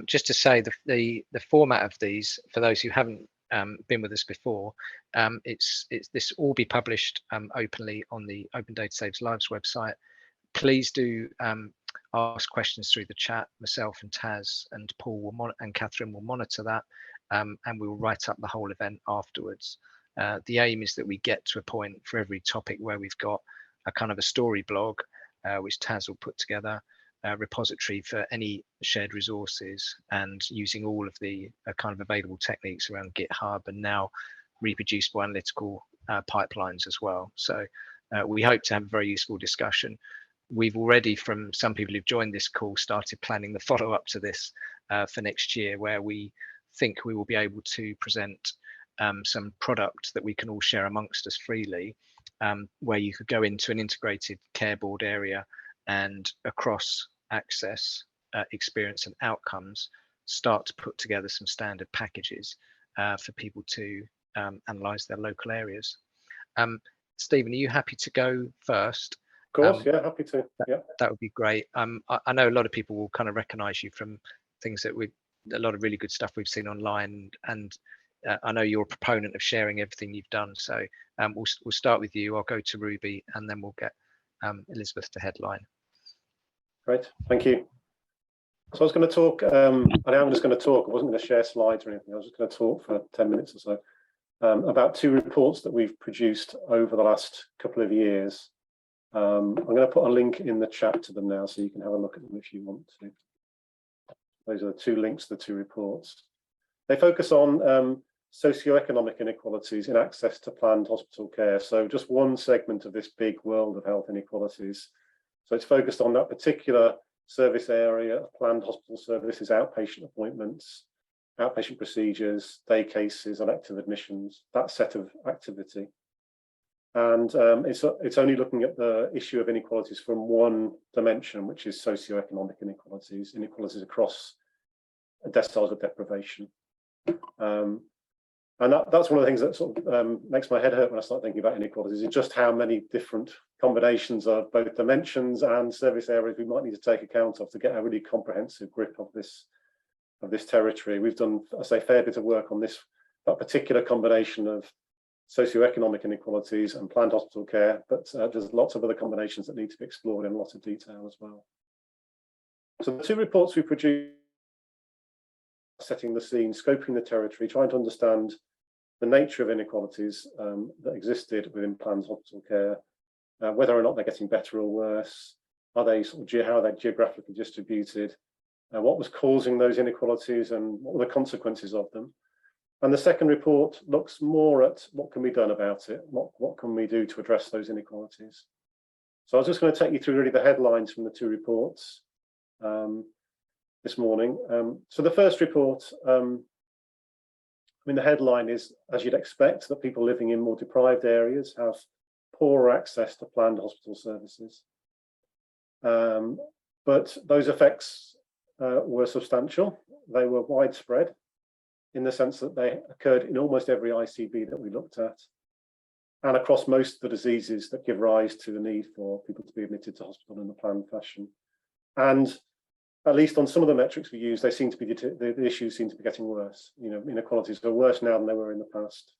Just to say the format of these, for those who haven't been with us before, this all be published openly on the Open Data Saves Lives website. Please do ask questions through the chat. Myself and Taz and Paul and Catherine will monitor that, and we will write up the whole event afterwards. The aim is that we get to a point for every topic where we've got a kind of a story blog, which Taz will put together, a repository for any shared resources, and using all of the kind of available techniques around GitHub and now reproducible analytical pipelines as well. So we hope to have a very useful discussion. We've already, from some people who've joined this call, started planning the follow-up to this for next year, where we think we will be able to present some product that we can all share amongst us freely, where you could go into an integrated care board area and across access, experience and outcomes, start to put together some standard packages for people to analyse their local areas. Stephen, are you happy to go first? Of course, yeah, happy to. That would be great. I know a lot of people will kind of recognise you from things that a lot of really good stuff we've seen online, and I know you're a proponent of sharing everything you've done. So we'll start with you. I'll go to Ruby, and then we'll get Elizabeth to headline. Great, thank you. So I was going to talk, I am just going to talk, I wasn't going to share slides or anything, I was just going to talk for 10 minutes or so about two reports that we've produced over the last couple of years. I'm going to put a link in the chat to them now so you can have a look at them if you want to. Those are the two links to the two reports. They focus on socio-economic inequalities in access to planned hospital care. So just one segment of this big world of health inequalities. So it's focused on that particular service area of planned hospital services, outpatient appointments, outpatient procedures, day cases, elective admissions, that set of activity. And it's only looking at the issue of inequalities from one dimension, which is socio-economic inequalities, inequalities across deciles of deprivation. And that's one of the things that sort of makes my head hurt when I start thinking about inequalities, is just how many different combinations of both dimensions and service areas we might need to take account of to get a really comprehensive grip of this territory. We've done, I say, a fair bit of work on that particular combination of socioeconomic inequalities and planned hospital care, but there's lots of other combinations that need to be explored in a lot of detail as well. So the two reports we produced, setting the scene, scoping the territory, trying to understand the nature of inequalities that existed within planned hospital care, whether or not they're getting better or worse, are they how are they geographically distributed, what was causing those inequalities and what were the consequences of them. And the second report looks more at what can be done about it, what can we do to address those inequalities. So I was just going to take you through really the headlines from the two reports this morning. So the first report, I mean, the headline is, as you'd expect, that people living in more deprived areas have poorer access to planned hospital services. But those effects were substantial. They were widespread, in the sense that they occurred in almost every ICB that we looked at, and across most of the diseases that give rise to the need for people to be admitted to hospital in a planned fashion. And at least on some of the metrics we use, they seem to be the issues seem to be getting worse. You know, inequalities are worse now than they were in the past.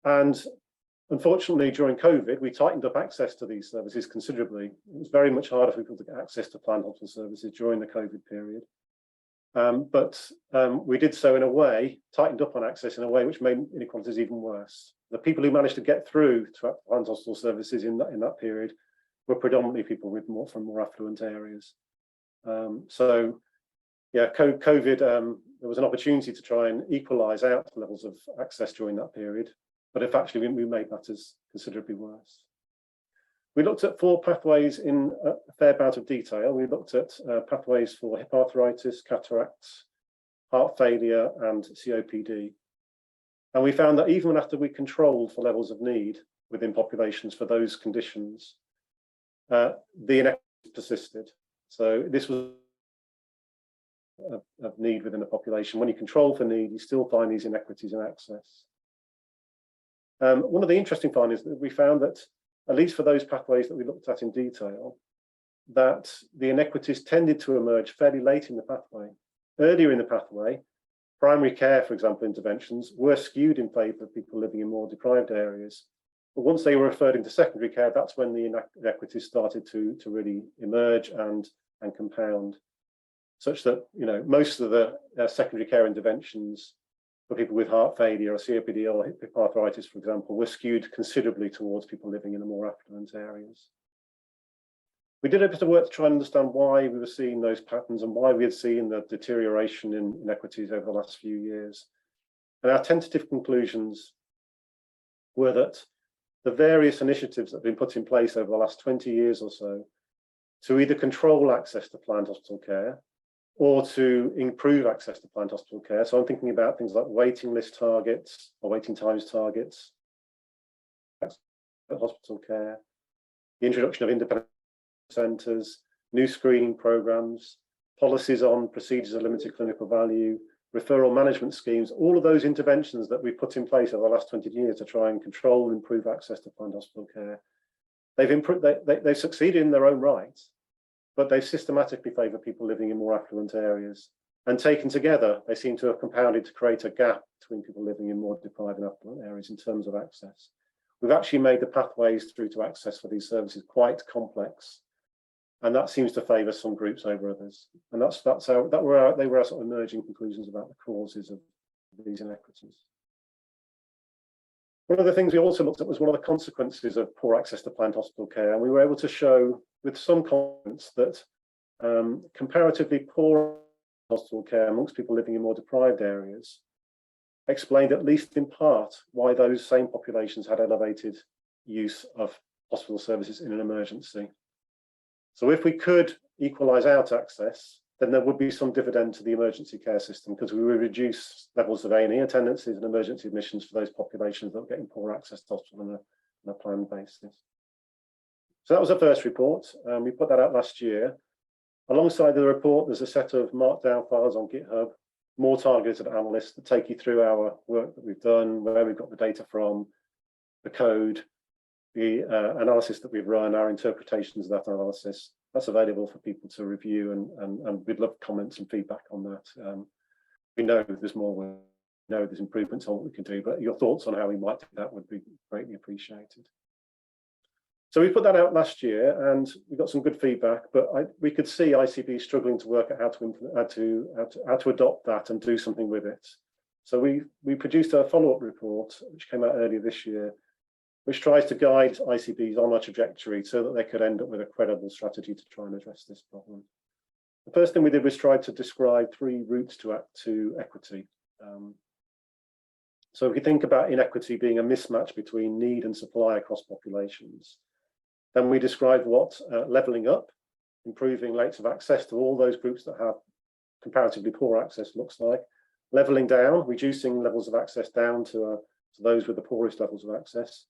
And unfortunately, during COVID, we tightened up access to these services considerably. It was very much harder for people to get access to planned hospital services during the COVID period. But we did so in a way, tightened up on access in a way which made inequalities even worse. The people who managed to get through to planned hospital services in that period were predominantly people from more affluent areas. So yeah, COVID, there was an opportunity to try and equalise out levels of access during that period, but if actually we made matters considerably worse. We looked at 4 pathways in a fair amount of detail. We looked at pathways for hip arthritis, cataracts, heart failure, and COPD. And we found that even after we controlled for levels of need within populations for those conditions, the inequities persisted. So this was of need within the population. When you control for need, you still find these inequities in access. One of the interesting findings that we found that, at least for those pathways that we looked at in detail, that the inequities tended to emerge fairly late in the pathway. Earlier in the pathway, primary care, for example, interventions were skewed in favour of people living in more deprived areas. But once they were referred into secondary care, that's when the inequities started to really emerge and compound, such that, you know, most of the secondary care interventions for people with heart failure or COPD or hip arthritis, for example, were skewed considerably towards people living in the more affluent areas. We did a bit of work to try and understand why we were seeing those patterns and why we had seen the deterioration in inequities over the last few years. And our tentative conclusions were that the various initiatives that have been put in place over the last 20 years or so to either control access to planned hospital care or to improve access to planned hospital care. So I'm thinking about things like waiting list targets or waiting times targets, hospital care, the introduction of independent centres, new screening programmes, policies on procedures of limited clinical value, referral management schemes, all of those interventions that we've put in place over the last 20 years to try and control and improve access to planned hospital care. They've succeeded in their own right, but they've systematically favoured people living in more affluent areas. And taken together, they seem to have compounded to create a gap between people living in more deprived and affluent areas in terms of access. We've actually made the pathways through to access for these services quite complex. And that seems to favour some groups over others. And they were our sort of emerging conclusions about the causes of these inequities. One of the things we also looked at was one of the consequences of poor access to planned hospital care. And we were able to show with some confidence that comparatively poor hospital care amongst people living in more deprived areas explained, at least in part, why those same populations had elevated use of hospital services in an emergency. So if we could equalise out access, then there would be some dividend to the emergency care system, because we would reduce levels of A&E attendances and emergency admissions for those populations that were getting poor access to hospital on a planned basis. So that was the first report. We put that out last year. Alongside the report, there's a set of markdown files on GitHub, more targeted analysts that take you through our work that we've done, where we've got the data from, the code, the analysis that we've run, our interpretations of that analysis. That's available for people to review, and we'd love comments and feedback on that. We know there's more work, we know there's improvements on what we can do, but your thoughts on how we might do that would be greatly appreciated. So we put that out last year, and we got some good feedback, but we could see ICB struggling to work out how to adopt that and do something with it. So we produced a follow-up report, which came out earlier this year, which tries to guide ICBs on a trajectory so that they could end up with a credible strategy to try and address this problem. The first thing we did was try to describe 3 routes to equity. So if you think about inequity being a mismatch between need and supply across populations, then we described what levelling up, improving rates of access to all those groups that have comparatively poor access looks like, levelling down, reducing levels of access down to those with the poorest levels of access.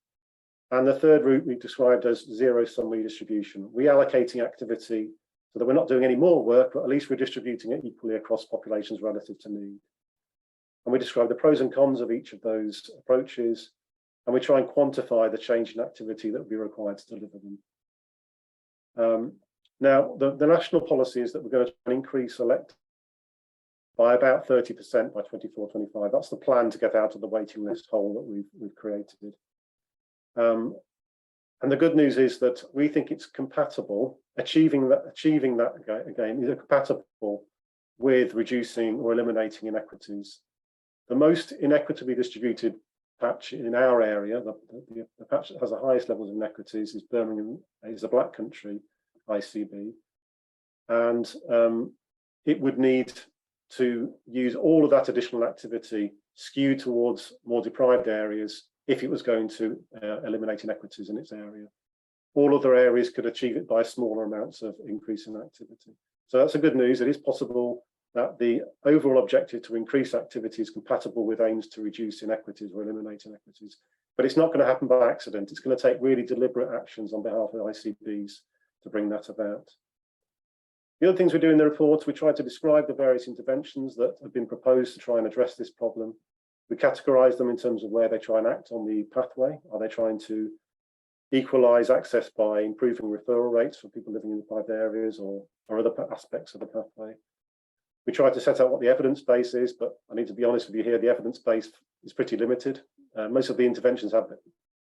And the third route we described as zero-sum redistribution, reallocating activity so that we're not doing any more work, but at least we're distributing it equally across populations relative to need. And we describe the pros and cons of each of those approaches, and we try and quantify the change in activity that would be required to deliver them. Now, the national policy is that we're going to increase elect by about 30% by 24-25. That's the plan to get out of the waiting list hole that we've created. And the good news is that we think it's compatible, achieving that again is compatible with reducing or eliminating inequities. The most inequitably distributed patch in our area, the patch that has the highest levels of inequities, is Birmingham, is a Black Country ICB, and it would need to use all of that additional activity skewed towards more deprived areas if it was going to eliminate inequities in its area. All other areas could achieve it by smaller amounts of increase in activity. So that's the good news. It is possible that the overall objective to increase activity is compatible with aims to reduce inequities or eliminate inequities. But it's not going to happen by accident. It's going to take really deliberate actions on behalf of ICBs to bring that about. The other things we do in the report, we try to describe the various interventions that have been proposed to try and address this problem. We categorize them in terms of where they try and act on the pathway. Are they trying to equalise access by improving referral rates for people living in deprived areas or other aspects of the pathway. We tried to set out what the evidence base is, but I need to be honest with you here, the evidence base is pretty limited. Most of the interventions have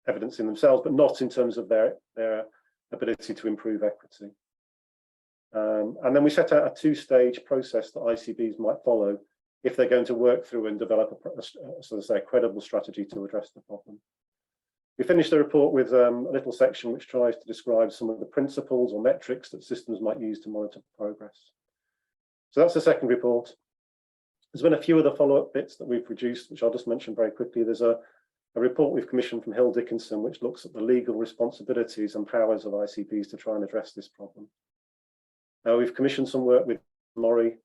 evidence in themselves, but not in terms of their ability to improve equity. And then we set out a two-stage process that ICBs might follow if they're going to work through and develop a credible strategy to address the problem. We finished the report with a little section which tries to describe some of the principles or metrics that systems might use to monitor progress. So that's the second report. There's been a few other follow-up bits that we've produced, which I'll just mention very quickly. There's a report we've commissioned from Hill Dickinson, which looks at the legal responsibilities and powers of ICBs to try and address this problem. We've commissioned some work with Murray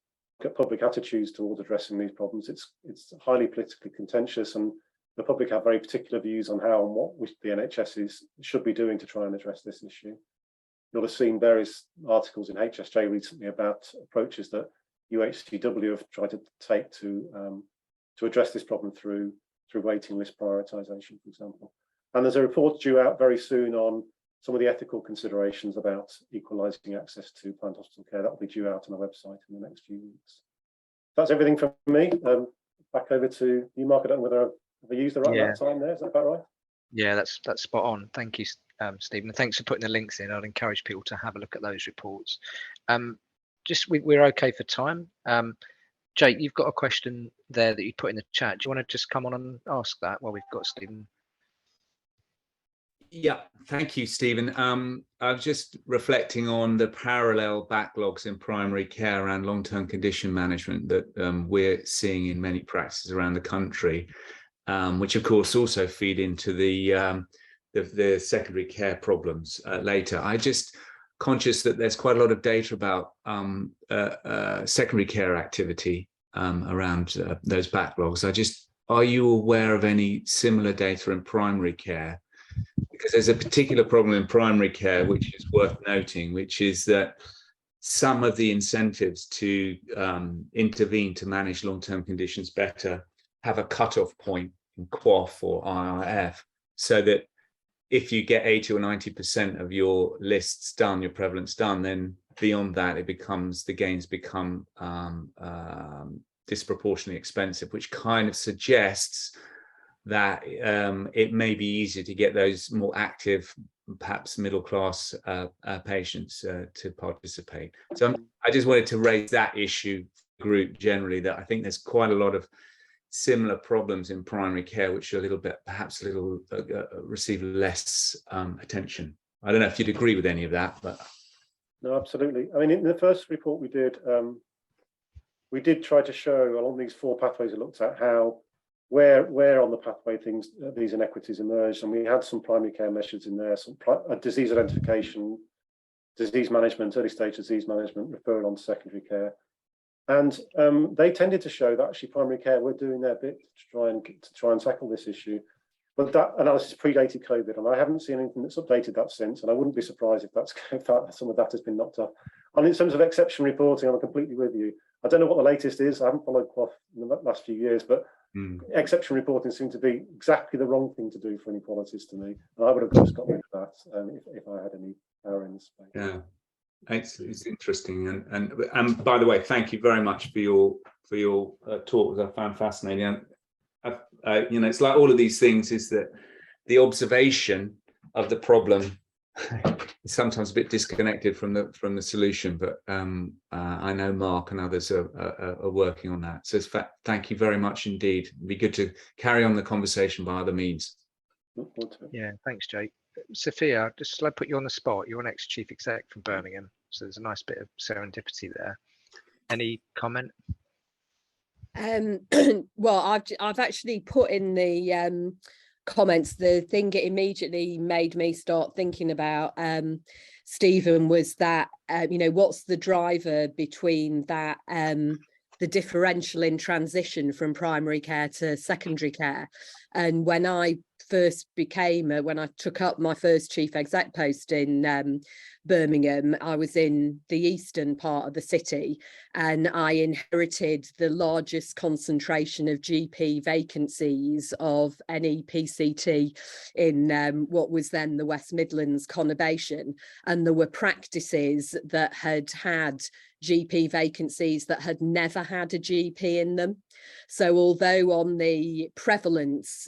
at public attitudes towards addressing these problems. It's highly politically contentious, and the public have very particular views on how and what the NHS should be doing to try and address this issue. You'll have seen various articles in HSJ recently about approaches that UHCW have tried to take to address this problem through waiting list prioritisation, for example. And there's a report due out very soon on some of the ethical considerations about equalising access to planned hospital care. That will be due out on our website in the next few weeks. That's everything from me. Back over to you, Mark. I don't know whether I've used the right amount of time there. Is that about right? Yeah, that's spot on. Thank you, Stephen. Thanks for putting the links in. I'd encourage people to have a look at those reports. We're okay for time. Jake, you've got a question there that you put in the chat. Do you want to just come on and ask that while we've got Stephen? Yeah, thank you, Stephen. I was just reflecting on the parallel backlogs in primary care and long-term condition management that we're seeing in many practices around the country, which of course also feed into the secondary care problems later. I just conscious that there's quite a lot of data about secondary care activity around those backlogs. Are you aware of any similar data in primary care? Because there's a particular problem in primary care which is worth noting, which is that some of the incentives to intervene to manage long-term conditions better have a cut-off point in QOF or IRF, so that if you get 80 or 90% of your lists done, your prevalence done, then beyond that, the gains become disproportionately expensive, which kind of suggests that it may be easier to get those more active, perhaps middle-class patients to participate. So I just wanted to raise that issue group generally, that I think there's quite a lot of similar problems in primary care, which are receive less attention. I don't know if you'd agree with any of that, but no, absolutely. I mean, in the first report we did try to show along these four pathways we looked at where on the pathway these inequities emerged, and we had some primary care measures in there, some disease identification, disease management, early stage disease management, referral on to secondary care. And they tended to show that actually primary care were doing their bit to try and tackle this issue. But that analysis predated COVID, and I haven't seen anything that's updated that since. And I wouldn't be surprised if some of that has been knocked off. And in terms of exception reporting, I'm completely with you. I don't know what the latest is. I haven't followed QOF in the last few years, but exception reporting seemed to be exactly the wrong thing to do for inequalities to me. And I would have just got rid of that if I had any power in this space. Yeah. It's interesting, and by the way, thank you very much for your talk. I found fascinating. It's like all of these things is that the observation of the problem is sometimes a bit disconnected from the solution. But I know Mark and others are working on that. So thank you very much indeed. It'd be good to carry on the conversation by other means. Yeah, thanks, Jake. Sophia, just like put you on the spot. You're an ex-chief exec from Birmingham, so there's a nice bit of serendipity there. Any comment? Well, I've actually put in the comments the thing it immediately made me start thinking about, Stephen, was that what's the driver between that the differential in transition from primary care to secondary care. And when I first became, when I took up my first chief exec post in Birmingham, I was in the eastern part of the city, and I inherited the largest concentration of GP vacancies of any PCT in what was then the West Midlands conurbation. And there were practices that had GP vacancies that had never had a GP in them. So although on the prevalence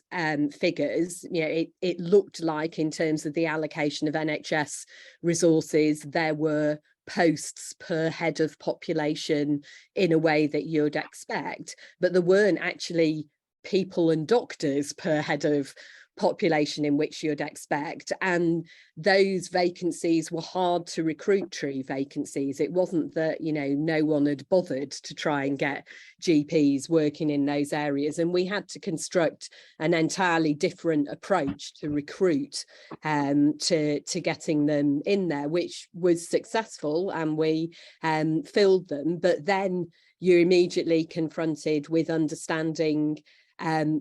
figures, it looked like in terms of the allocation of NHS resources, there were posts per head of population in a way that you'd expect, but there weren't actually people and doctors per head of population in which you'd expect, and those vacancies were hard to recruit true vacancies. It wasn't that no one had bothered to try and get GPs working in those areas, and we had to construct an entirely different approach to recruit to getting them in there, which was successful, and we filled them. But then you're immediately confronted with understanding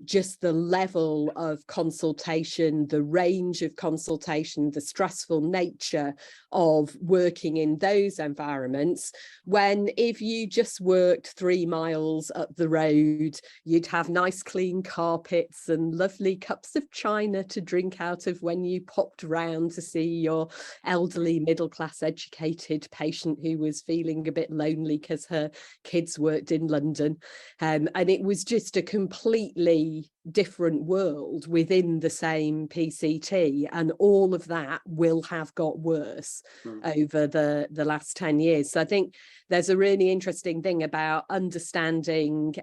just the level of consultation, the range of consultation, the stressful nature of working in those environments, when if you just worked 3 miles up the road, you'd have nice clean carpets and lovely cups of china to drink out of when you popped round to see your elderly middle-class educated patient who was feeling a bit lonely because her kids worked in London. And it was just a completely different world within the same PCT, and all of that will have got worse over the last 10 years. So I think there's a really interesting thing about understanding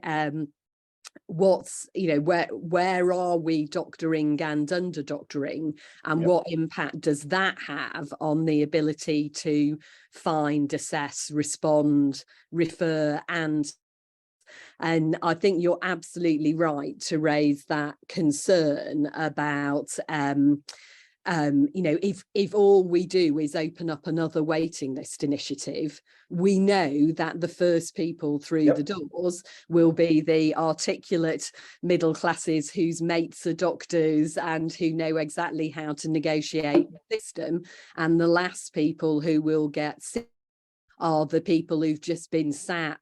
what's where are we doctoring and under doctoring, and what impact does that have on the ability to find, assess, respond, refer, and I think you're absolutely right to raise that concern about if all we do is open up another waiting list initiative, we know that the first people through the doors will be the articulate middle classes whose mates are doctors and who know exactly how to negotiate the system, and the last people who will get sick are the people who've just been sat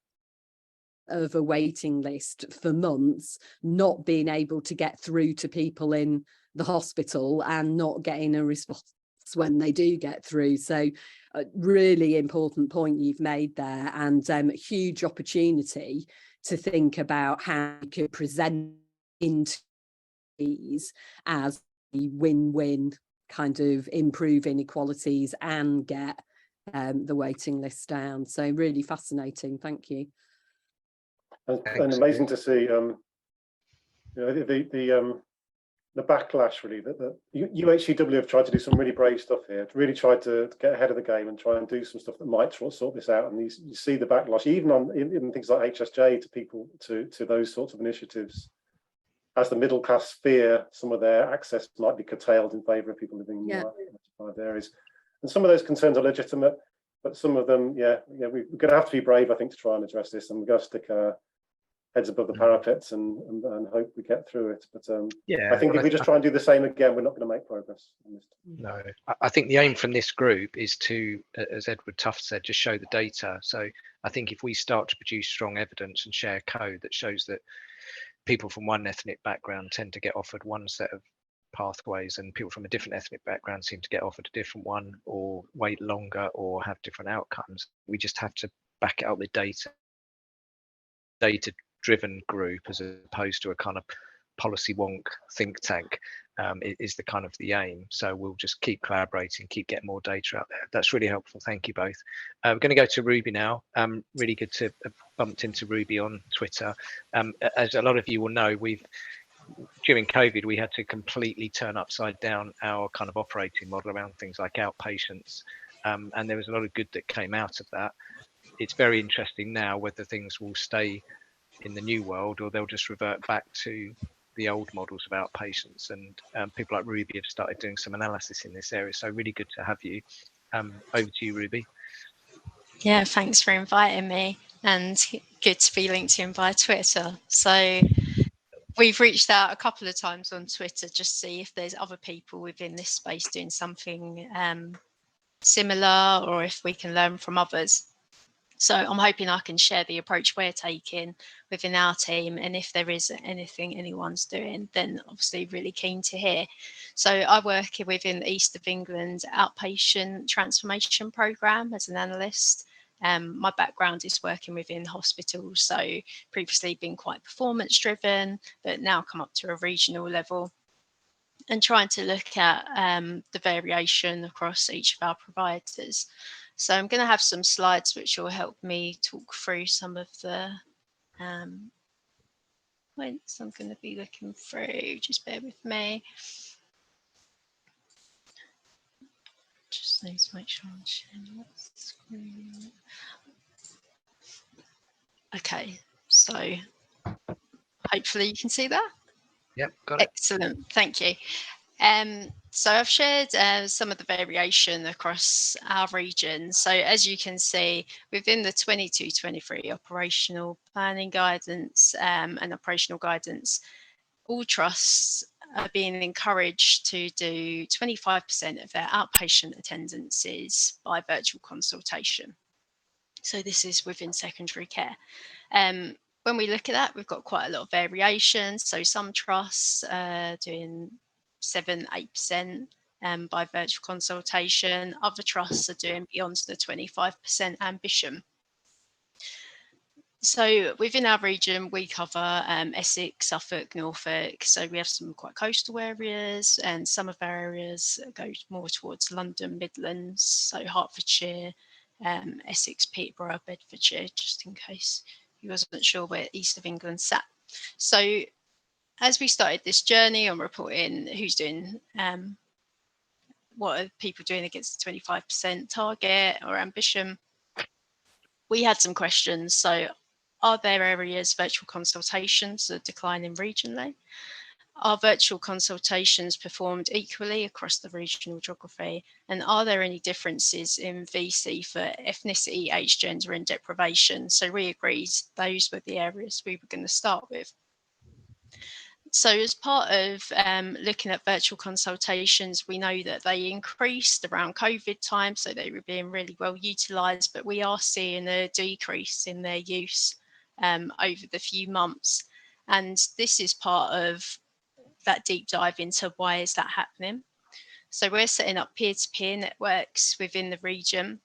of a waiting list for months, not being able to get through to people in the hospital and not getting a response when they do get through. So a really important point you've made there, and a huge opportunity to think about how you could present into these as a win-win, kind of improve inequalities and get the waiting list down. So really fascinating. Thank you. And amazing to see, the backlash really that UHCW have tried to do some really brave stuff here. Really tried to get ahead of the game and try and do some stuff that might sort this out. And you see the backlash, even in things like HSJ, to people to those sorts of initiatives. As the middle class fear some of their access might be curtailed in favour of people living in deprived areas, and some of those concerns are legitimate. But some of them, we're going to have to be brave, I think, to try and address this, and we're going to stick our heads above the parapets and hope we get through it. But I think if we just try and do the same again, we're not going to make progress. No, I think the aim from this group is to, as Edward Tufte said, just show the data. So I think if we start to produce strong evidence and share code that shows that people from one ethnic background tend to get offered one set of pathways, and people from a different ethnic background seem to get offered a different one, or wait longer, or have different outcomes. We just have to back it up with data-driven group, as opposed to a kind of policy wonk think tank, is the kind of the aim. So we'll just keep collaborating, keep getting more data out there. That's really helpful. Thank you both. We're going to go to Ruby now. Really good to have bumped into Ruby on Twitter. As a lot of you will know, during COVID, we had to completely turn upside down our kind of operating model around things like outpatients, and there was a lot of good that came out of that. It's very interesting now whether things will stay in the new world or they'll just revert back to the old models of outpatients, and people like Ruby have started doing some analysis in this area, so really good to have you. Over to you, Ruby. Yeah, thanks for inviting me, and good to be linked in via Twitter. So we've reached out a couple of times on Twitter just to see if there's other people within this space doing something similar, or if we can learn from others. So I'm hoping I can share the approach we're taking within our team, and if there is anything anyone's doing, then obviously really keen to hear. So I work within the East of England Outpatient Transformation Programme as an analyst. My background is working within hospitals, so previously been quite performance driven, but now come up to a regional level and trying to look at the variation across each of our providers. So I'm going to have some slides which will help me talk through some of the points I'm going to be looking through. Just bear with me. Just need to make sure I'm sharing that screen. Okay, so hopefully you can see that. Yep, got it. Excellent, thank you. So I've shared some of the variation across our region. So as you can see, within the 22-23 operational planning guidance and operational guidance, all trusts are being encouraged to do 25% of their outpatient attendances by virtual consultation. So this is within secondary care. When we look at that, we've got quite a lot of variation. So some trusts are doing 7-8% by virtual consultation. Other trusts are doing beyond the 25% ambition. So within our region, we cover Essex, Suffolk, Norfolk. So we have some quite coastal areas, and some of our areas go more towards London, Midlands, so Hertfordshire, Essex, Peterborough, Bedfordshire, just in case you wasn't sure where East of England sat. So as we started this journey on reporting who's doing, what are people doing against the 25% target or ambition, we had some questions. So are there areas virtual consultations are declining regionally? Are virtual consultations performed equally across the regional geography? And are there any differences in VC for ethnicity, age, gender, and deprivation? So we agreed those were the areas we were going to start with. So as part of looking at virtual consultations, we know that they increased around COVID time, so they were being really well utilised, but we are seeing a decrease in their use over the few months. And this is part of that deep dive into why is that happening. So we're setting up peer-to-peer networks within the region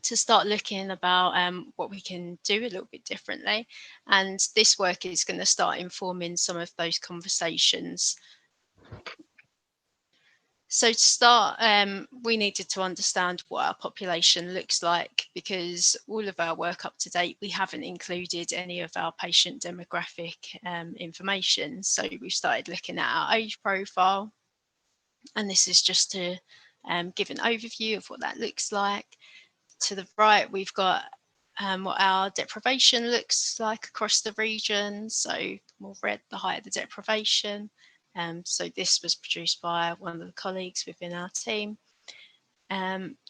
to start looking about what we can do a little bit differently. And this work is going to start informing some of those conversations. So to start, we needed to understand what our population looks like, because all of our work up to date, we haven't included any of our patient demographic information. So we started looking at our age profile, and this is just to give an overview of what that looks like. To the right, we've got what our deprivation looks like across the region. So more red, the height of the deprivation. So this was produced by one of the colleagues within our team.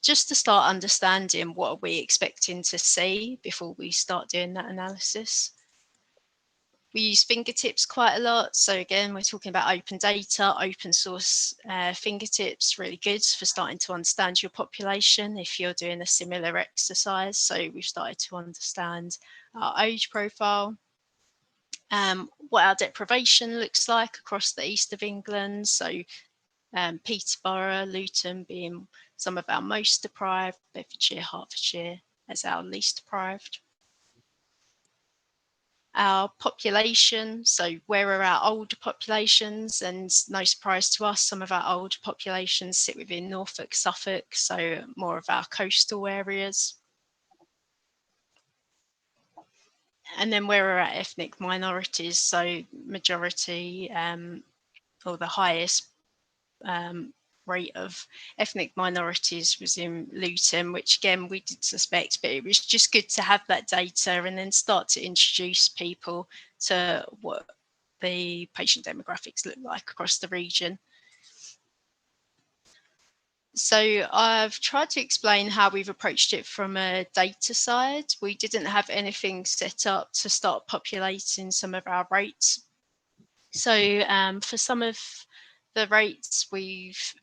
Just to start understanding what are we expecting to see before we start doing that analysis. We use fingertips quite a lot. So again, we're talking about open data, open source fingertips, really good for starting to understand your population if you're doing a similar exercise. So we've started to understand our age profile, what our deprivation looks like across the east of England. So Peterborough, Luton being some of our most deprived, Bedfordshire, Hertfordshire as our least deprived. Our population, so where are our older populations? And no surprise to us, some of our older populations sit within Norfolk, Suffolk, so more of our coastal areas. And then where are our ethnic minorities? So majority or the highest rate of ethnic minorities was in Luton, which again we did suspect, but it was just good to have that data and then start to introduce people to what the patient demographics look like across the region. So I've tried to explain how we've approached it from a data side. We didn't have anything set up to start populating some of our rates. So for some of the rates, we've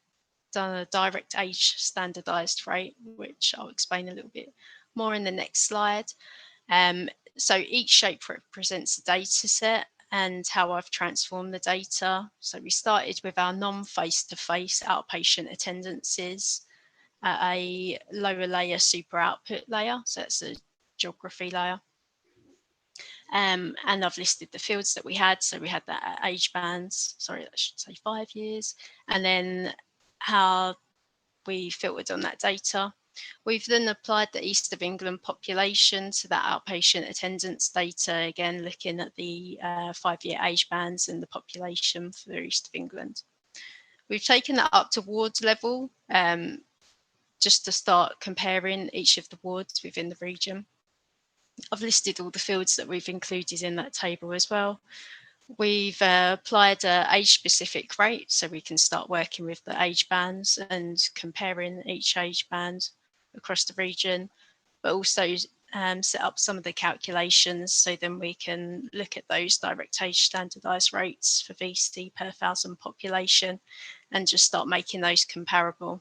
done a direct age standardized rate, which I'll explain a little bit more in the next slide. So each shape represents a data set and how I've transformed the data. So we started with our non-face-to-face outpatient attendances at a lower layer super output layer. So that's a geography layer. And I've listed the fields that we had. So we had that age bands, sorry, I should say 5 years, and then how we filtered on that data. We've then applied the East of England population to that outpatient attendance data, again, looking at the 5-year age bands and the population for the East of England. We've taken that up to ward level, just to start comparing each of the wards within the region. I've listed all the fields that we've included in that table as well. We've applied an age-specific rate, so we can start working with the age bands and comparing each age band across the region, but also set up some of the calculations so then we can look at those direct age standardised rates for VC per 1,000 population and just start making those comparable.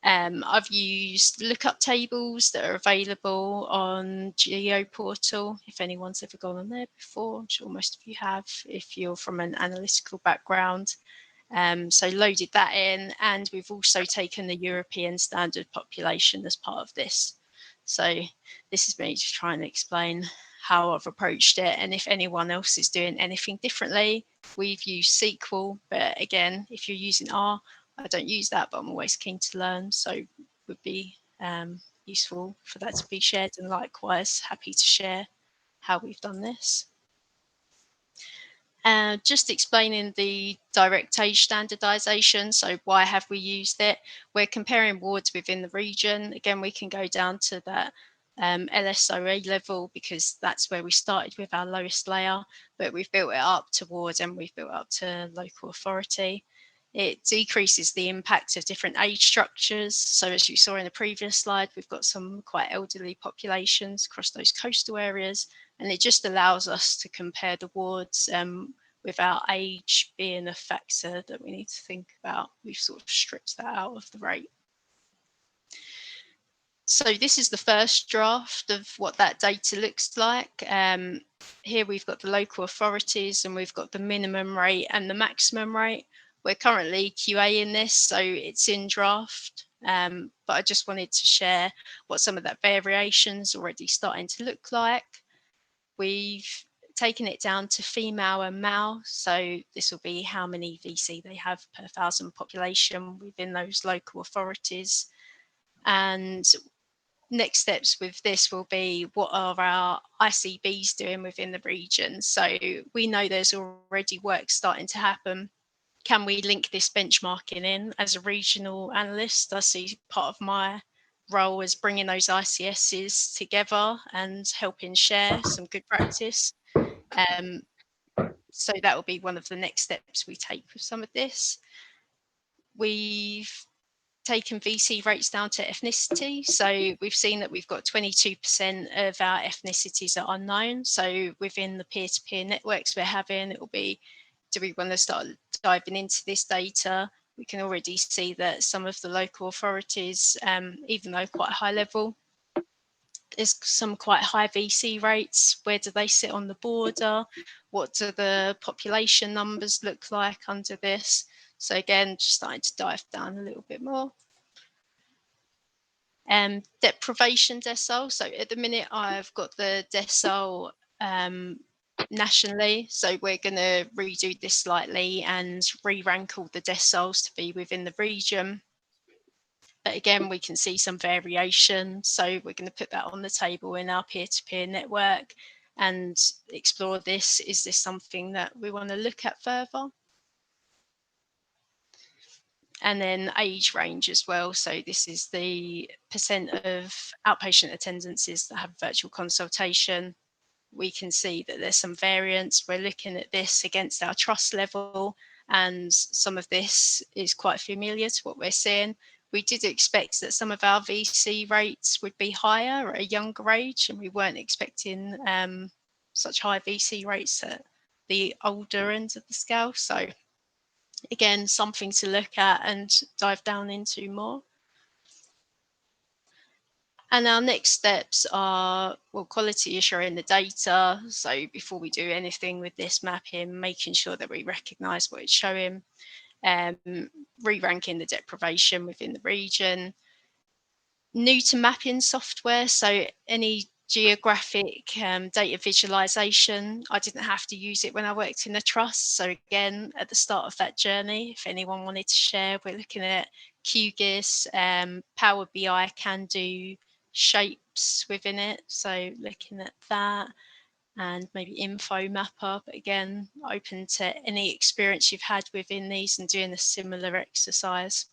I've used lookup tables that are available on GeoPortal. If anyone's ever gone on there before, I'm sure most of you have, if you're from an analytical background. So loaded that in, and we've also taken the European standard population as part of this. So this is me just trying to explain how I've approached it, and if anyone else is doing anything differently. We've used Sickle, but again, if you're using R, I don't use that, but I'm always keen to learn, so it would be useful for that to be shared, and likewise happy to share how we've done this. Just explaining the direct age standardization. So why have we used it? We're comparing wards within the region. Again, we can go down to that LSOA level because that's where we started with our lowest layer, but we've built it up to ward and we've built up to local authority. It decreases the impact of different age structures. So as you saw in the previous slide, we've got some quite elderly populations across those coastal areas, and it just allows us to compare the wards without age being a factor that we need to think about. We've sort of stripped that out of the rate. So this is the first draft of what that data looks like. Here we've got the local authorities and we've got the minimum rate and the maximum rate. We're currently QAing this, so it's in draft, but I just wanted to share what some of that variation's already starting to look like. We've taken it down to female and male, so this will be how many VC they have per 1,000 population within those local authorities. And next steps with this will be what are our ICBs doing within the region. So we know there's already work starting to happen. Can we link this benchmarking in? As a regional analyst, I see part of my role as bringing those ICSs together and helping share some good practice. So that will be one of the next steps we take with some of this. We've taken VC rates down to ethnicity. So we've seen that we've got 22% of our ethnicities are unknown. So within the peer-to-peer networks we're having, it will be, do we want to start diving into this data? We can already see that some of the local authorities, even though quite high level, there's some quite high VC rates. Where do they sit on the border? What do the population numbers look like under this? So again, just starting to dive down a little bit more. Deprivation decile. So at the minute, I've got the decile nationally. So we're going to redo this slightly and re-rank all the deciles to be within the region. But again, we can see some variation. So we're going to put that on the table in our peer-to-peer network and explore this. Is this something that we want to look at further? And then age range as well. So this is the percent of outpatient attendances that have virtual consultation. We can see that there's some variance. We're looking at this against our trust level, and some of this is quite familiar to what we're seeing. We did expect that some of our VC rates would be higher at a younger age, and we weren't expecting such high VC rates at the older end of the scale. So again, something to look at and dive down into more. And our next steps are, well, quality assuring the data. So before we do anything with this mapping, making sure that we recognise what it's showing, re-ranking the deprivation within the region, new to mapping software, so any geographic data visualization. I didn't have to use it when I worked in a trust. So again, at the start of that journey, if anyone wanted to share, we're looking at QGIS, Power BI can do shapes within it. So looking at that, and maybe info mapper, but again, open to any experience you've had within these and doing a similar exercise.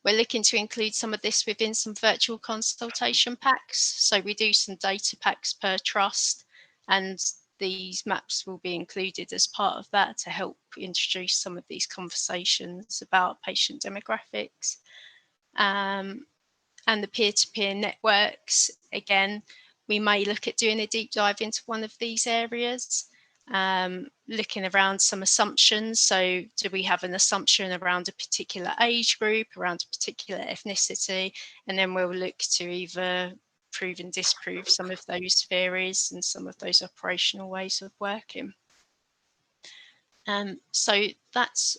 We're looking to include some of this within some virtual consultation packs. So we do some data packs per trust, and these maps will be included as part of that to help introduce some of these conversations about patient demographics. And the peer-to-peer networks, again, we may look at doing a deep dive into one of these areas. Looking around some assumptions. So do we have an assumption around a particular age group, around a particular ethnicity? And then we'll look to either prove and disprove some of those theories and some of those operational ways of working. So that's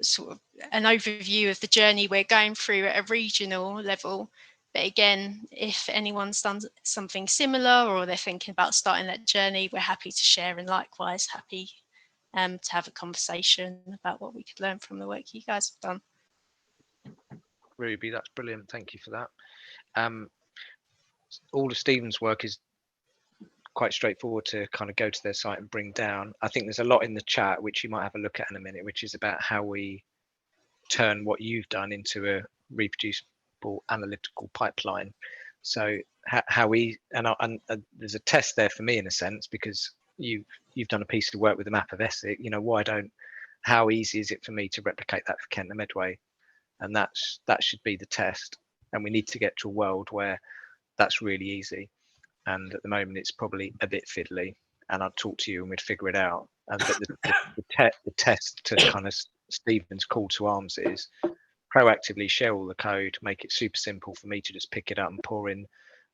sort of an overview of the journey we're going through at a regional level. But again, if anyone's done something similar or they're thinking about starting that journey, we're happy to share, and likewise happy to have a conversation about what we could learn from the work you guys have done. Ruby, that's brilliant. Thank you for that. All of Stephen's work is quite straightforward to kind of go to their site and bring down. I think there's a lot in the chat which you might have a look at in a minute, which is about how we turn what you've done into a reproducible analytical pipeline. So how we, and there's a test there for me in a sense, because you've done a piece of work with the map of Essex. You know, how easy is it for me to replicate that for Kent and Medway? And that should be the test. And we need to get to a world where that's really easy. And at the moment, it's probably a bit fiddly. And I'd talk to you and we'd figure it out. But the test to kind of Stephen's call to arms is proactively share all the code, make it super simple for me to just pick it up and pour in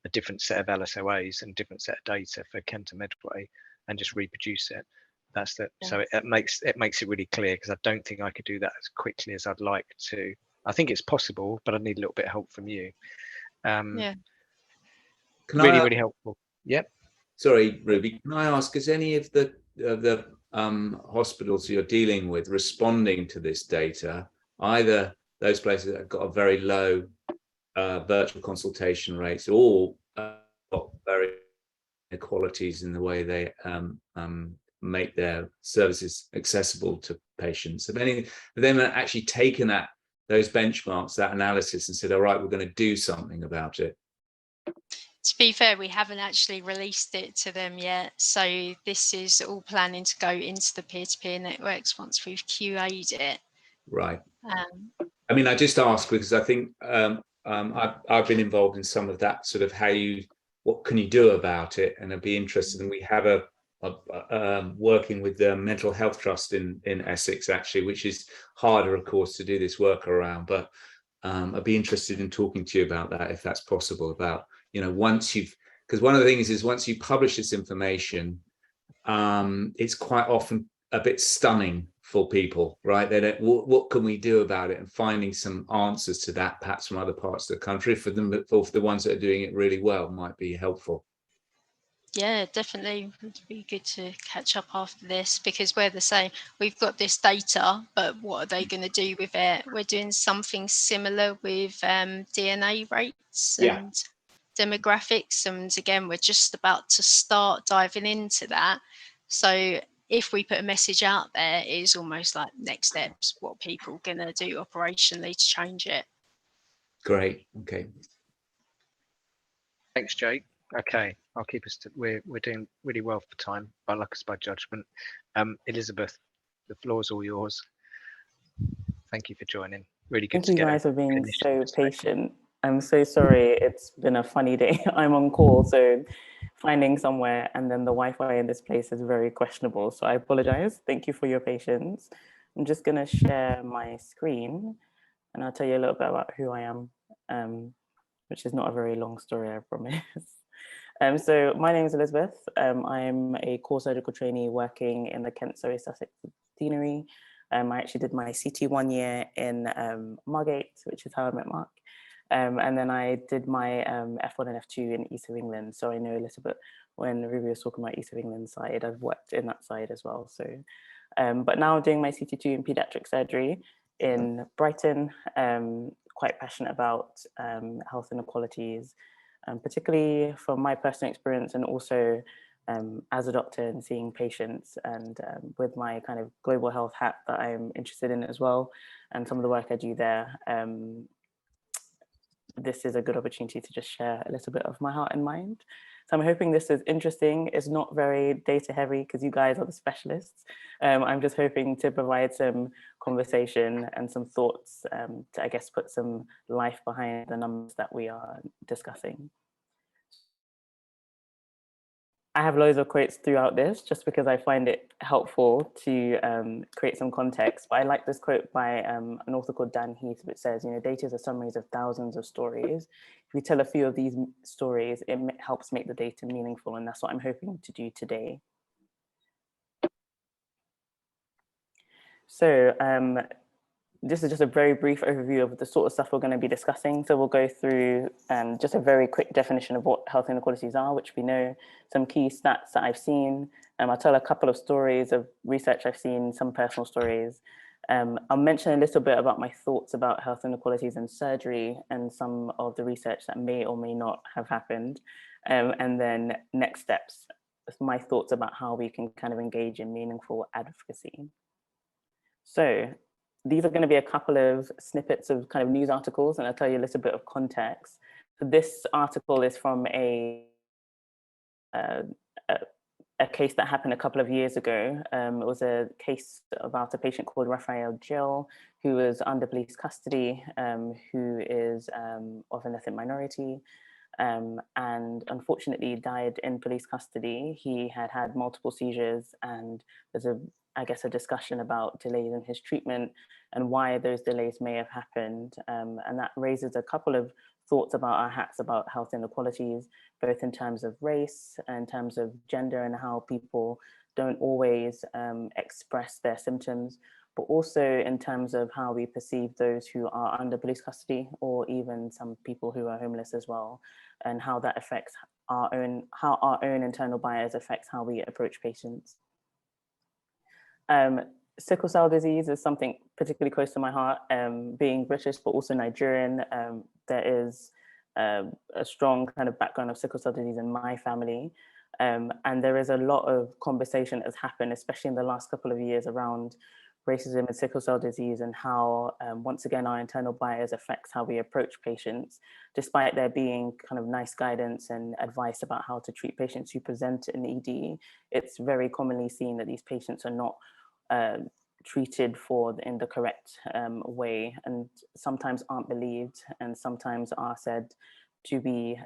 a different set of LSOAs and different set of data for Kent and Medway and just reproduce it. That's the yeah. So it makes it really clear, because I don't think I could do that as quickly as I'd like to. I think it's possible, but I need a little bit of help from you. Yeah. Really helpful. Yep. Sorry, Ruby, can I ask, is any of the hospitals you're dealing with responding to this data, either those places that have got a very low virtual consultation rates, or got very inequalities in the way they make their services accessible to patients? Have any of them actually taken those benchmarks, that analysis, and said, all right, we're going to do something about it? To be fair, we haven't actually released it to them yet. So this is all planning to go into the peer-to-peer networks once we've QA'd it. Right. I mean, I just ask because I think I've been involved in some of that sort of what can you do about it? And I'd be interested. And we have a working with the Mental Health Trust in Essex, actually, which is harder, of course, to do this work around. But I'd be interested in talking to you about that, if that's possible, about, you know, because one of the things is once you publish this information, it's quite often a bit stunning for people, right? They don't, what can we do about it? And finding some answers to that, perhaps from other parts of the country, for the ones that are doing it really well, might be helpful. Yeah, definitely. It'd be good to catch up after this, because we're the same. We've got this data, but what are they going to do with it? We're doing something similar with DNA rates and demographics. And again, we're just about to start diving into that. So if we put a message out there, it is almost like next steps, what people are going to do operationally to change it. Great. Okay. Thanks, Jake. Okay, I'll keep us to, we're doing really well for time, by luck as by judgment. Elizabeth, the floor is all yours. Thank you for joining. Really good. Thank you guys for being so patient. I'm so sorry, it's been a funny day. I'm on call, so finding somewhere, and then the Wi-Fi in this place is very questionable. So I apologize. Thank you for your patience. I'm just going to share my screen and I'll tell you a little bit about who I am, which is not a very long story, I promise. So my name is Elizabeth. I'm a core surgical trainee working in the Kent Surrey Sussex Deanery. I actually did my CT 1 year in Margate, which is how I met Mark. And then I did my F1 and F2 in East of England. So I know a little bit when Ruby was talking about East of England side, I've worked in that side as well. So, but now I'm doing my CT2 in pediatric surgery in Brighton. Quite passionate about health inequalities, particularly from my personal experience and also as a doctor and seeing patients, and with my kind of global health hat that I'm interested in as well, and some of the work I do there. This is a good opportunity to just share a little bit of my heart and mind. So I'm hoping this is interesting. It's not very data heavy because you guys are the specialists. I'm just hoping to provide some conversation and some thoughts to, I guess, put some life behind the numbers that we are discussing. I have loads of quotes throughout this just because I find it helpful to create some context. But I like this quote by an author called Dan Heath, which says, data is a summaries of thousands of stories. If we tell a few of these stories, it helps make the data meaningful. And that's what I'm hoping to do today. So this is just a very brief overview of the sort of stuff we're going to be discussing. So we'll go through just a very quick definition of what health inequalities are, which we know, some key stats that I've seen. I'll tell a couple of stories of research I've seen, some personal stories. I'll mention a little bit about my thoughts about health inequalities in surgery and some of the research that may or may not have happened. And then next steps, my thoughts about how we can kind of engage in meaningful advocacy. So these are going to be a couple of snippets of kind of news articles, and I'll tell you a little bit of context. So this article is from a case that happened a couple of years ago. It was a case about a patient called Raphael Jill, who was under police custody, who is of an ethnic minority, and unfortunately died in police custody. He had had multiple seizures, and there's I guess, a discussion about delays in his treatment and why those delays may have happened. And that raises a couple of thoughts about our hats about health inequalities, both in terms of race, in terms of gender, and how people don't always express their symptoms, but also in terms of how we perceive those who are under police custody, or even some people who are homeless as well, and how that affects how our own internal bias affects how we approach patients. Sickle cell disease is something particularly close to my heart. Being British, but also Nigerian, there is a strong kind of background of sickle cell disease in my family. And there is a lot of conversation that has happened, especially in the last couple of years, around racism and sickle cell disease, and how, once again, our internal bias affects how we approach patients, despite there being kind of nice guidance and advice about how to treat patients who present in ED. It's very commonly seen that these patients are not treated in the correct way, and sometimes aren't believed, and sometimes are said to be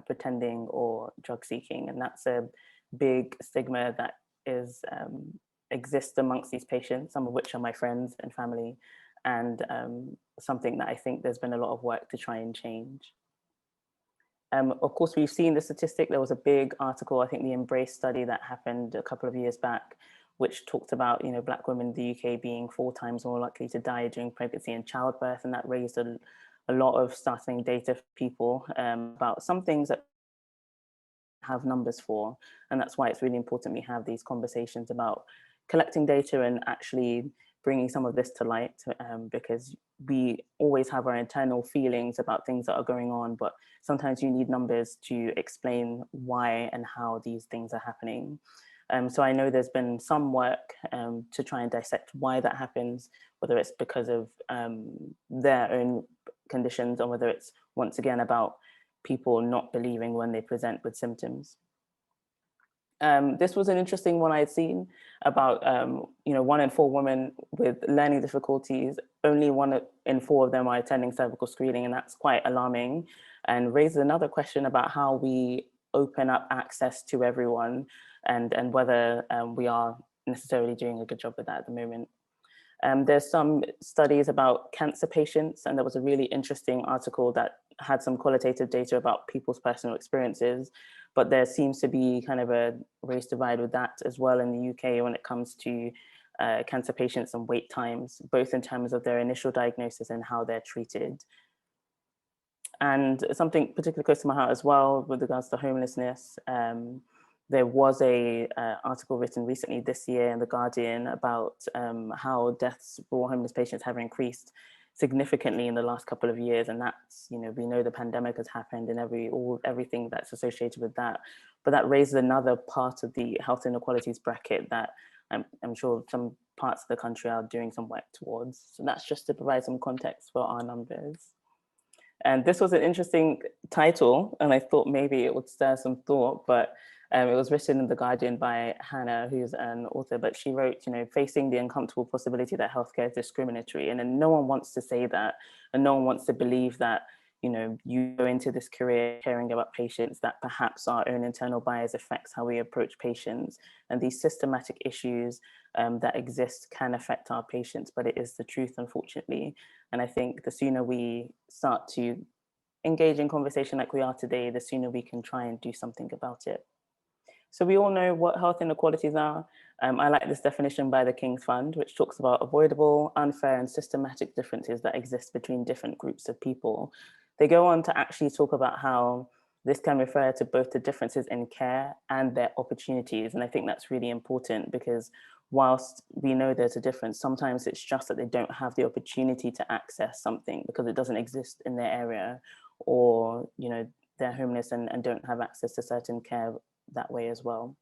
pretending or drug seeking. And that's a big stigma that exists amongst these patients, some of which are my friends and family, and something that I think there's been a lot of work to try and change. Of course, we've seen the statistic. There was a big article, I think the Embrace study that happened a couple of years back, which talked about, Black women in the UK being 4 times more likely to die during pregnancy and childbirth. And that raised a lot of startling data for people about some things that have numbers for. And that's why it's really important we have these conversations about collecting data and actually bringing some of this to light, because we always have our internal feelings about things that are going on, but sometimes you need numbers to explain why and how these things are happening. So I know there's been some work to try and dissect why that happens, whether it's because of their own conditions, or whether it's, once again, about people not believing when they present with symptoms. This was an interesting one I had seen about, 1 in 4 women with learning difficulties, only 1 in 4 of them are attending cervical screening, and that's quite alarming, and raises another question about how we open up access to everyone, and whether we are necessarily doing a good job with that at the moment. There's some studies about cancer patients, and there was a really interesting article that had some qualitative data about people's personal experiences, but there seems to be kind of a race divide with that as well in the UK when it comes to cancer patients and wait times, both in terms of their initial diagnosis and how they're treated. And something particularly close to my heart as well with regards to homelessness, there was a article written recently this year in The Guardian about how deaths for homeless patients have increased significantly in the last couple of years. And that's, you know, we know the pandemic has happened and everything that's associated with that. But that raises another part of the health inequalities bracket that I'm sure some parts of the country are doing some work towards. So that's just to provide some context for our numbers. And this was an interesting title, and I thought maybe it would stir some thought, but it was written in The Guardian by Hannah, who's an author, but she wrote, you know, facing the uncomfortable possibility that healthcare is discriminatory. And then no one wants to say that, and no one wants to believe that, you know, you go into this career caring about patients, that perhaps our own internal bias affects how we approach patients. And these systematic issues that exist can affect our patients, but it is the truth, unfortunately. And I think the sooner we start to engage in conversation like we are today, the sooner we can try and do something about it. So we all know what health inequalities are. I like this definition by the King's Fund, which talks about avoidable, unfair, and systematic differences that exist between different groups of people. They go on to actually talk about how this can refer to both the differences in care and their opportunities. And I think that's really important, because whilst we know there's a difference, sometimes it's just that they don't have the opportunity to access something because it doesn't exist in their area, or, you know, they're homeless and don't have access to certain care that way as well.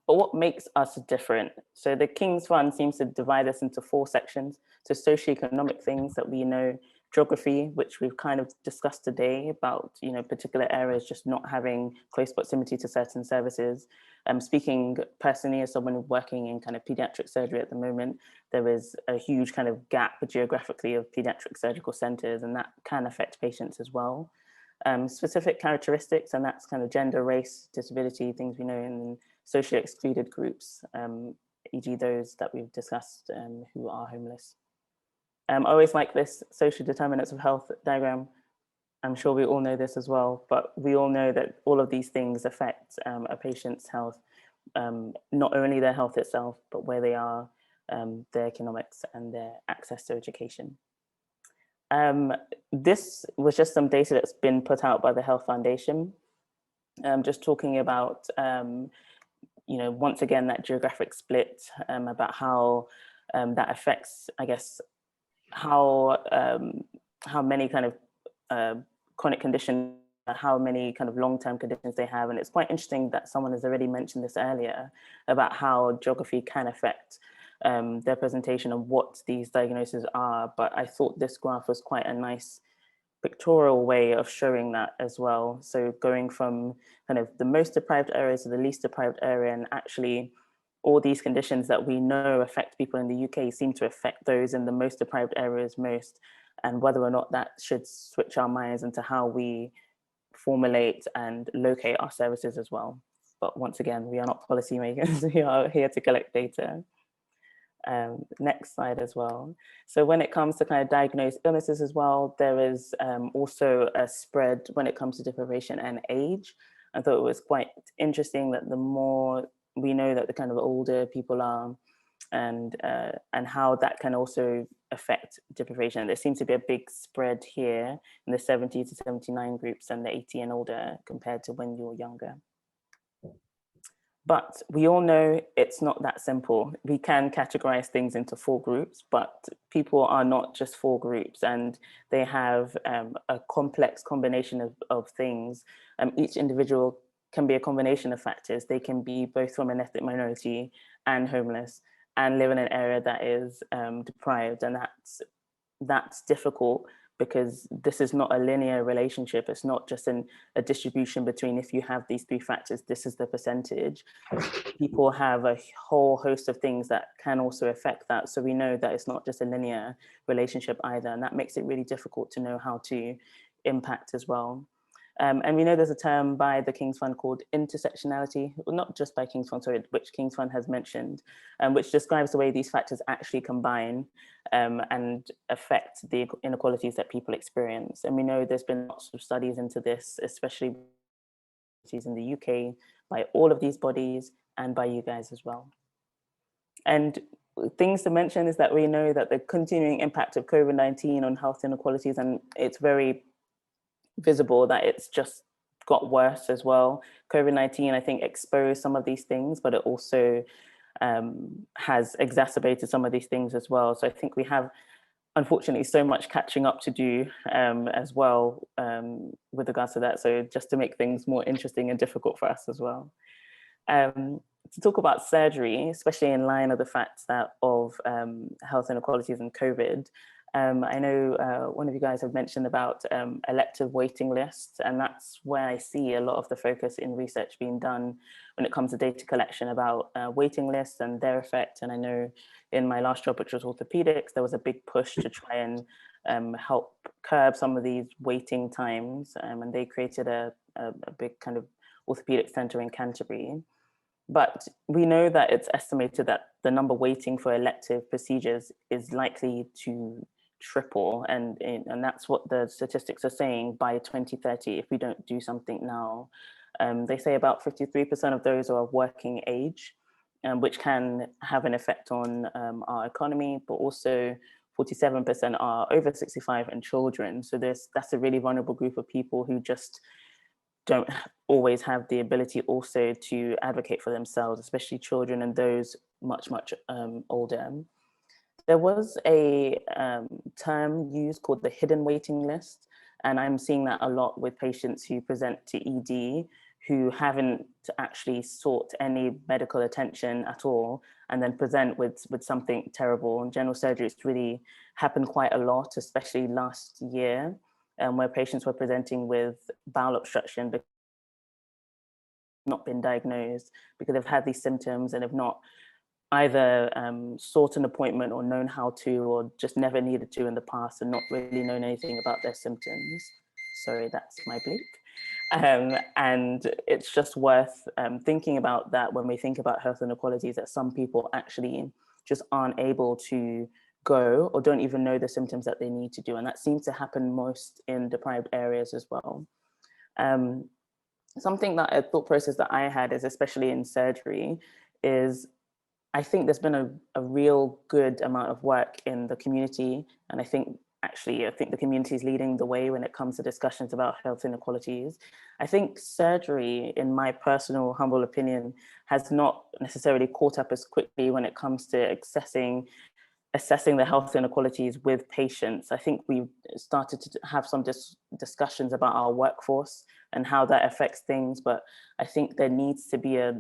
But what makes us different? So the King's Fund seems to divide us into 4 sections. So socio-economic things that we know, geography, which we've kind of discussed today about, you know, particular areas just not having close proximity to certain services. Speaking personally as someone working in kind of pediatric surgery at the moment, there is a huge kind of gap geographically of pediatric surgical centers, and that can affect patients as well. Specific characteristics, and that's kind of gender, race, disability, things we know in socially excluded groups, e.g. those that we've discussed who are homeless. I always like this social determinants of health diagram. I'm sure we all know this as well, but we all know that all of these things affect a patient's health, not only their health itself, but where they are, their economics and their access to education. This was just some data that's been put out by the Health Foundation, just talking about, you know, once again, that geographic split, about how that affects, I guess, how many kind of chronic conditions, how many kind of long-term conditions they have. And it's quite interesting that someone has already mentioned this earlier about how geography can affect their presentation and what these diagnoses are. But I thought this graph was quite a nice pictorial way of showing that as well. So going from kind of the most deprived areas to the least deprived area, and actually all these conditions that we know affect people in the UK seem to affect those in the most deprived areas most, and whether or not that should switch our minds into how we formulate and locate our services as well. But once again, we are not policymakers, we are here to collect data. Next slide as well. So when it comes to kind of diagnosed illnesses as well, there is also a spread when it comes to deprivation and age. I thought it was quite interesting that the more we know that the kind of older people are, and how that can also affect deprivation. There seems to be a big spread here in the 70 to 79 groups and the 80 and older compared to when you're younger. But we all know it's not that simple. We can categorize things into 4 groups, but people are not just 4 groups, and they have a complex combination of things. Each individual can be a combination of factors. They can be both from an ethnic minority and homeless and live in an area that is deprived. And that's difficult, because this is not a linear relationship. It's not just a distribution between, if you have these 3 factors, this is the percentage. People have a whole host of things that can also affect that. So we know that it's not just a linear relationship either. And that makes it really difficult to know how to impact as well. And we know there's a term by the King's Fund called intersectionality, well, not just by King's Fund, sorry, which King's Fund has mentioned, which describes the way these factors actually combine and affect the inequalities that people experience. And we know there's been lots of studies into this, especially in the UK, by all of these bodies and by you guys as well. And things to mention is that we know that the continuing impact of COVID-19 on health inequalities, and it's very visible that it's just got worse as well. COVID-19, I think, exposed some of these things, but it also has exacerbated some of these things as well. So I think we have, unfortunately, so much catching up to do as well with regards to that. So just to make things more interesting and difficult for us as well. To talk about surgery, especially in line of the fact that of health inequalities and COVID, I know one of you guys have mentioned about elective waiting lists, and that's where I see a lot of the focus in research being done when it comes to data collection about waiting lists and their effect. And I know in my last job, which was orthopedics, there was a big push to try and help curb some of these waiting times, and they created a big kind of orthopedic center in Canterbury. But we know that it's estimated that the number waiting for elective procedures is likely to triple, and that's what the statistics are saying by 2030 if we don't do something now. They say about 53% of those are of working age, which can have an effect on our economy, but also 47% are over 65 and children. So that's a really vulnerable group of people who just don't always have the ability also to advocate for themselves, especially children and those much older. There was a term used called the hidden waiting list, and I'm seeing that a lot with patients who present to ED who haven't actually sought any medical attention at all, and then present with something terrible. And general surgery, it's really happened quite a lot, especially last year, where patients were presenting with bowel obstruction but not been diagnosed because they've had these symptoms and have not either sought an appointment or known how to, or just never needed to in the past and not really known anything about their symptoms. Sorry, that's my bleep. And it's just worth thinking about that when we think about health inequalities, that some people actually just aren't able to go or don't even know the symptoms that they need to do. And that seems to happen most in deprived areas as well. Something that a thought process that I had is, especially in surgery, is I think there's been a real good amount of work in the community. And I think the community is leading the way when it comes to discussions about health inequalities. I think surgery, in my personal humble opinion, has not necessarily caught up as quickly when it comes to assessing the health inequalities with patients. I think we've started to have some discussions about our workforce and how that affects things, but I think there needs to be a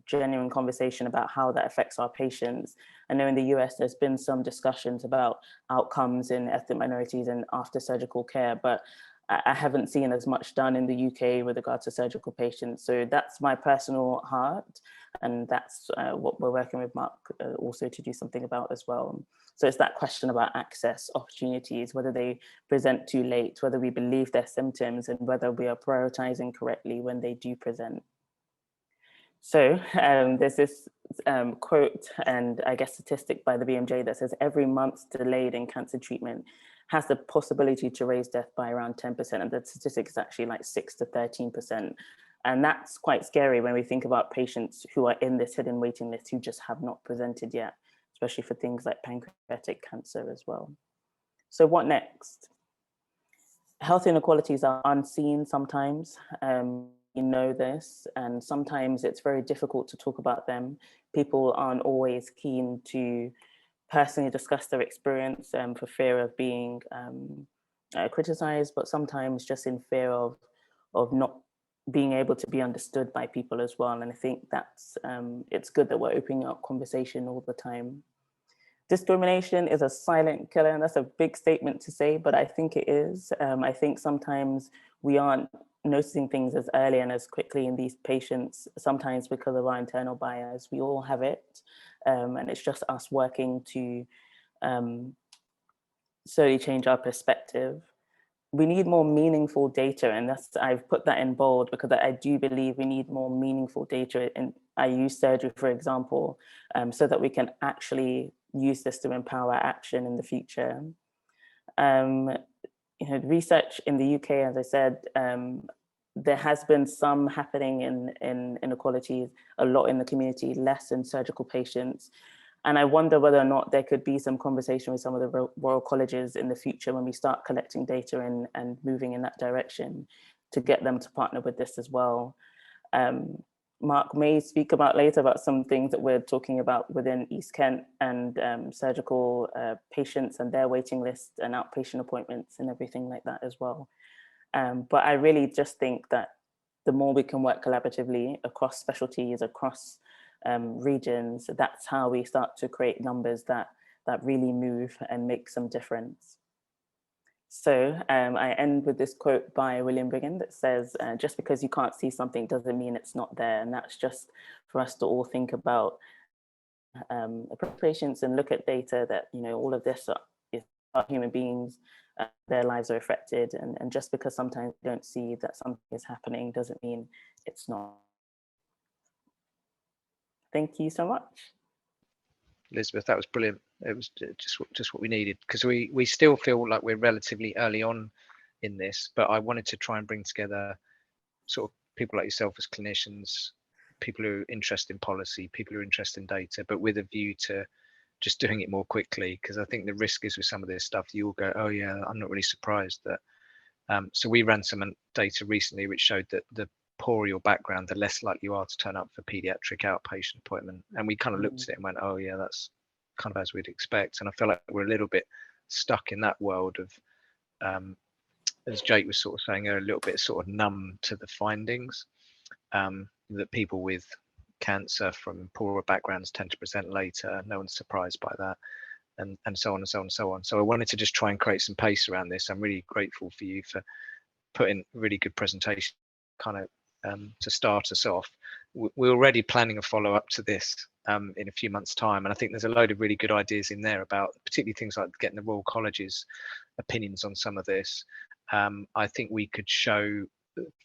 genuine conversation about how that affects our patients. I know in the US, there's been some discussions about outcomes in ethnic minorities and after surgical care, but I haven't seen as much done in the UK with regard to surgical patients. So that's my personal heart. And that's what we're working with Mark also to do something about as well. So it's that question about access, opportunities, whether they present too late, whether we believe their symptoms, and whether we are prioritizing correctly when they do present. So there's this quote and I guess statistic by the BMJ that says every month delayed in cancer treatment has the possibility to raise death by around 10%. And the statistic is actually like 6 to 13%. And that's quite scary when we think about patients who are in this hidden waiting list who just have not presented yet, especially for things like pancreatic cancer as well. So what next? Health inequalities are unseen sometimes. You know this, and sometimes it's very difficult to talk about them. People aren't always keen to personally discuss their experience for fear of being criticized, but sometimes just in fear of not being able to be understood by people as well. And I think that's it's good that we're opening up conversation all the time. Discrimination is a silent killer, and that's a big statement to say, but I think it is. I think sometimes we aren't noticing things as early and as quickly in these patients, sometimes because of our internal bias. We all have it, and it's just us working to slowly change our perspective. we need more meaningful data, and I've put that in bold because I do believe we need more meaningful data. And I use surgery, for example, so that we can actually use this to empower action in the future. Research in the UK, as I said, there has been some happening in inequalities, a lot in the community, less in surgical patients. And I wonder whether or not there could be some conversation with some of the Royal Colleges in the future when we start collecting data and moving in that direction to get them to partner with this as well. Mark may speak about later about some things that we're talking about within East Kent and surgical patients and their waiting lists and outpatient appointments and everything like that as well. But I really just think that the more we can work collaboratively across specialties, across regions, that's how we start to create numbers that really move and make some difference. So I end with this quote by William Brigham that says, just because you can't see something doesn't mean it's not there. And that's just for us to all think about patients and look at data that, all of this is human beings, their lives are affected. And just because sometimes we don't see that something is happening doesn't mean it's not. Thank you so much. Elizabeth, that was brilliant. It was just what we needed, because we still feel like we're relatively early on in this, but I wanted to try and bring together sort of people like yourself as clinicians, people who are interested in policy, people who are interested in data, but with a view to just doing it more quickly, because I think the risk is with some of this stuff, you'll go, oh yeah, I'm not really surprised that. So we ran some data recently which showed that the poorer your background, the less likely you are to turn up for pediatric outpatient appointment. And we kind of looked at it and went, oh yeah, that's kind of as we'd expect. And I feel like we're a little bit stuck in that world of, as Jake was sort of saying, a little bit sort of numb to the findings, that people with cancer from poorer backgrounds tend to present later. No one's surprised by that. And so on and so on and so on. So I wanted to just try and create some pace around this. I'm really grateful for you for putting really good presentation kind of to start us off. We're already planning a follow-up to this in a few months' time, and I think there's a load of really good ideas in there about particularly things like getting the Royal College's opinions on some of this. I think we could show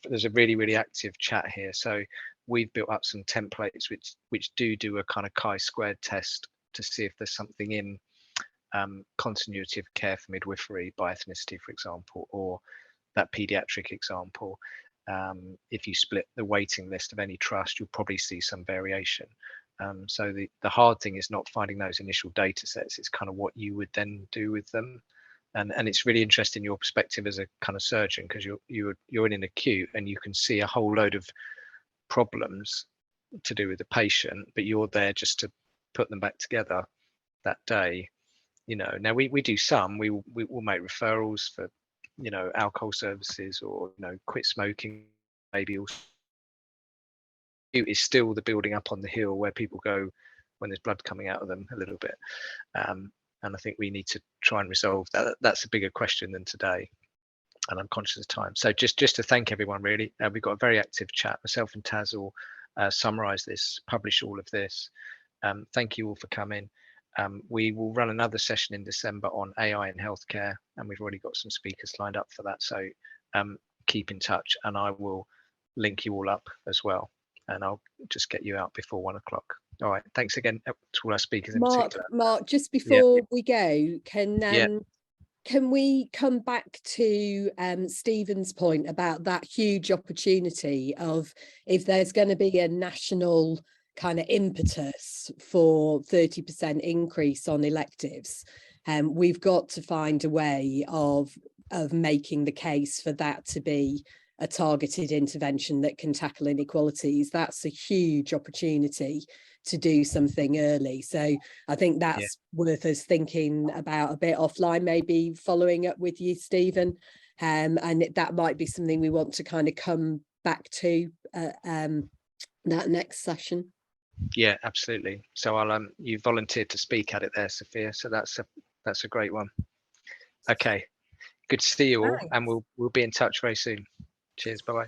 there's a really active chat here, so we've built up some templates which do a kind of chi-squared test to see if there's something in continuity of care for midwifery by ethnicity, for example, or that pediatric example. If you split the waiting list of any trust, you'll probably see some variation. So the hard thing is not finding those initial data sets, it's kind of what you would then do with them. And it's really interesting your perspective as a kind of surgeon, because you're in an acute and you can see a whole load of problems to do with the patient, but you're there just to put them back together that day. Now we do some, we will make referrals for alcohol services, or quit smoking, maybe. Also is still the building up on the hill where people go when there's blood coming out of them a little bit, and I think we need to try and resolve that. That's a bigger question than today, and I'm conscious of time. So just to thank everyone, really. We've got a very active chat. Myself and Taz will summarize this, publish all of this. Thank you all for coming. We will run another session in December on AI in healthcare, and we've already got some speakers lined up for that. So keep in touch, and I will link you all up as well, and I'll just get you out before 1 o'clock. All right. Thanks again to all our speakers in particular. Mark, just before we go, can we come back to Stephen's point about that huge opportunity of, if there's going to be a national kind of impetus for 30% increase on electives, we've got to find a way of making the case for that to be a targeted intervention that can tackle inequalities. That's a huge opportunity to do something early. So I think that's worth us thinking about a bit offline, maybe following up with you, Stephen, and that might be something we want to kind of come back to that next session. Yeah, absolutely. So I'll you volunteered to speak at it there, Sophia, so that's a great one. Okay, good to see you all. Thanks. And we'll be in touch very soon. Cheers. Bye bye.